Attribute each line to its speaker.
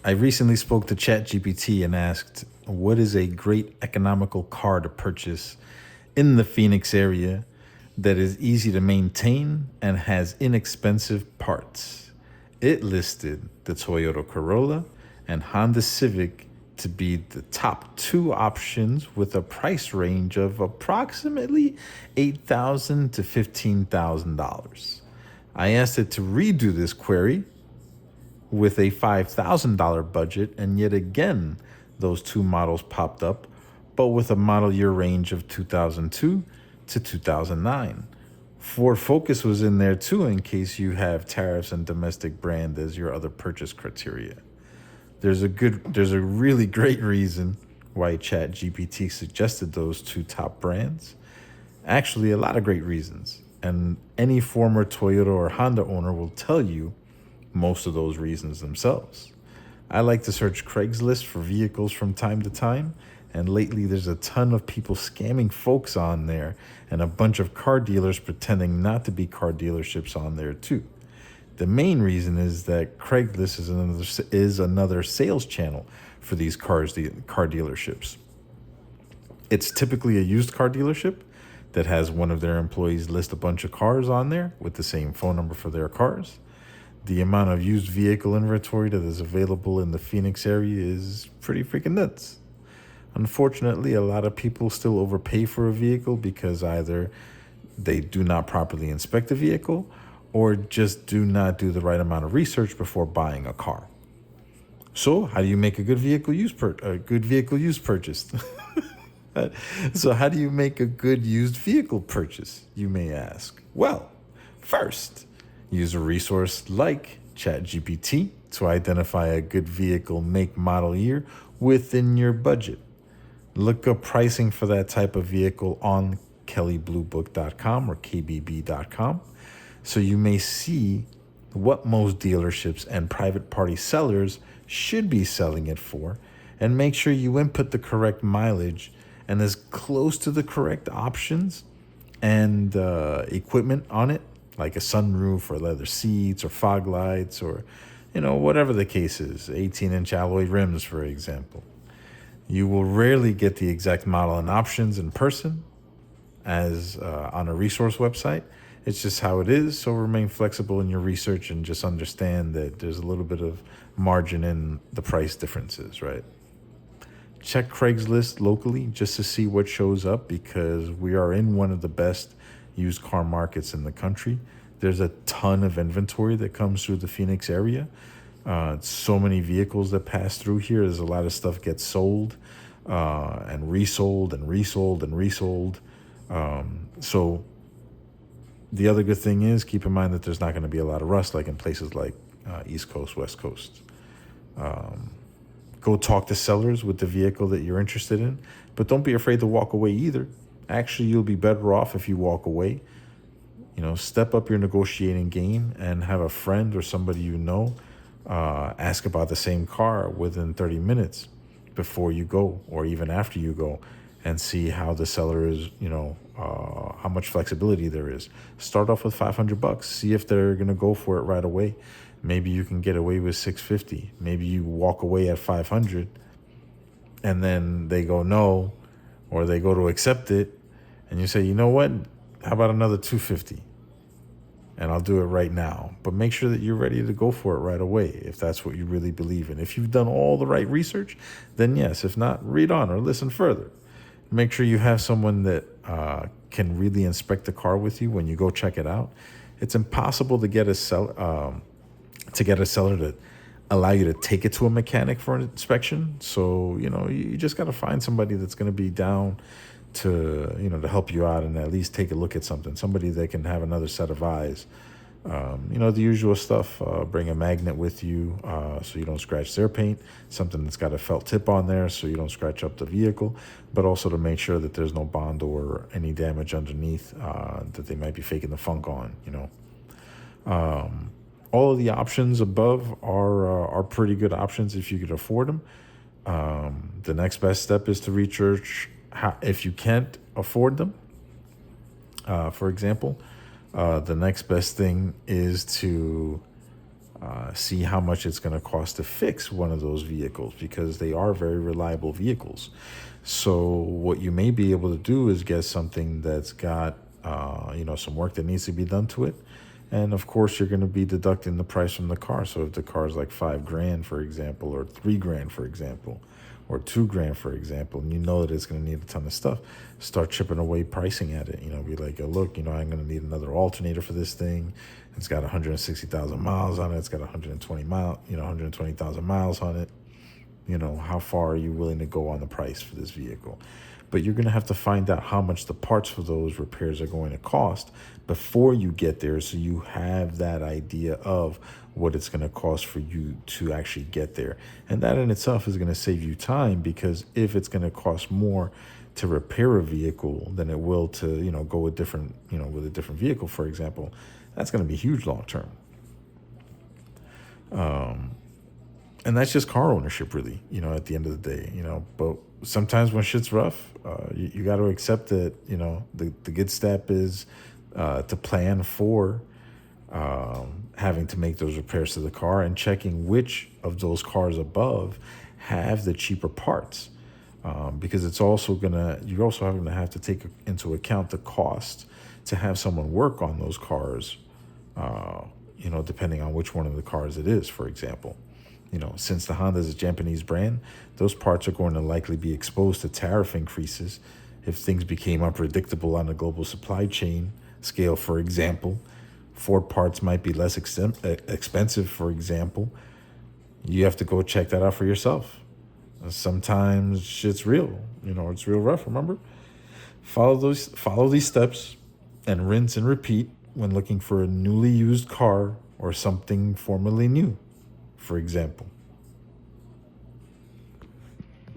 Speaker 1: I recently spoke to ChatGPT and asked, what is a great economical car to purchase in the Phoenix area that is easy to maintain and has inexpensive parts? It listed the Toyota Corolla and Honda Civic to be the top two options with a price range of approximately $8,000 to $15,000. I asked it to redo this query with a $5,000 budget, and yet again, those two models popped up, but with a model year range of 2002 to 2009. Ford Focus was in there too, in case you have tariffs and domestic brand as your other purchase criteria. There's a really great reason why ChatGPT suggested those two top brands. Actually, a lot of great reasons. And any former Toyota or Honda owner will tell you most of those reasons themselves. I like to search Craigslist for vehicles from time to time, and lately there's a ton of people scamming folks on there and a bunch of car dealers pretending not to be car dealerships on there too. The main reason is that Craigslist is another sales channel for these car dealerships. It's typically a used car dealership that has one of their employees list a bunch of cars on there with the same phone number for their cars. The amount of used vehicle inventory that is available in the Phoenix area is pretty freaking nuts. Unfortunately, a lot of people still overpay for a vehicle because either they do not properly inspect the vehicle or just do not do the right amount of research before buying a car. So, how do you make a good vehicle use purchase? So, how do you make a good used vehicle purchase, you may ask? Well, first, use a resource like ChatGPT to identify a good vehicle make, model, year within your budget. Look up pricing for that type of vehicle on kellybluebook.com or kbb.com so you may see what most dealerships and private party sellers should be selling it for, and make sure you input the correct mileage and as close to the correct options and equipment on it, like a sunroof or leather seats or fog lights or, whatever the case is, 18-inch alloy rims, for example. You will rarely get the exact model and options in person as on a resource website. It's just how it is, so remain flexible in your research and just understand that there's a little bit of margin in the price differences, right? Check Craigslist locally just to see what shows up, because we are in one of the best used car markets in the country. There's a ton of inventory that comes through the Phoenix area. So many vehicles that pass through here. There's a lot of stuff gets sold and resold and resold and resold. So the other good thing is keep in mind that there's not going to be a lot of rust like in places like East Coast, West Coast. Go talk to sellers with the vehicle that you're interested in, but don't be afraid to walk away either. Actually, you'll be better off if you walk away. Step up your negotiating game and have a friend or somebody ask about the same car within 30 minutes before you go or even after you go, and see how the seller is, how much flexibility there is. Start off with $500. See if they're going to go for it right away. Maybe you can get away with $650. Maybe you walk away at $500 and then they go no, or they go to accept it. And you say, you know what? How about another $250? And I'll do it right now. But make sure that you're ready to go for it right away if that's what you really believe in. If you've done all the right research, then yes. If not, read on or listen further. Make sure you have someone that can really inspect the car with you when you go check it out. It's impossible to get a seller to allow you to take it to a mechanic for an inspection. So, you just got to find somebody that's going to be down to help you out and at least take a look at something. Somebody that can have another set of eyes. The usual stuff. Bring a magnet with you so you don't scratch their paint. Something that's got a felt tip on there so you don't scratch up the vehicle. But also to make sure that there's no bond or any damage underneath that they might be faking the funk on. All of the options above are pretty good options if you could afford them. The next best step is to research if you can't afford them. For example, the next best thing is to See how much it's going to cost to fix one of those vehicles, because they are very reliable vehicles. So what you may be able to do is get something that's got some work that needs to be done to it, and of course you're going to be deducting the price from the car. So if the car is like 5 grand, for example, or 3 grand, for example, or 2 grand, for example, and you know that it's going to need a ton of stuff, start chipping away pricing at it. Be like, oh, look, I'm going to need another alternator for this thing. It's got 160,000 miles on it. It's got 120,000 miles on it. How far are you willing to go on the price for this vehicle? But you're going to have to find out how much the parts for those repairs are going to cost before you get there, so you have that idea of what it's going to cost for you to actually get there. And that in itself is going to save you time, because if it's going to cost more to repair a vehicle than it will to, go with with a different vehicle, for example, that's going to be huge long term. And that's just car ownership, really, at the end of the day, but sometimes when shit's rough, you got to accept that, the good step is to plan for having to make those repairs to the car, and checking which of those cars above have the cheaper parts. Because you're also having to have to take into account the cost to have someone work on those cars, depending on which one of the cars it is, for example. Since the Honda is a Japanese brand, those parts are going to likely be exposed to tariff increases if things became unpredictable on a global supply chain scale, for example. Ford parts might be less expensive, for example. You have to go check that out for yourself. Sometimes shit's real, it's real rough, remember? Follow these steps and rinse and repeat when looking for a newly used car or something formerly new, for example.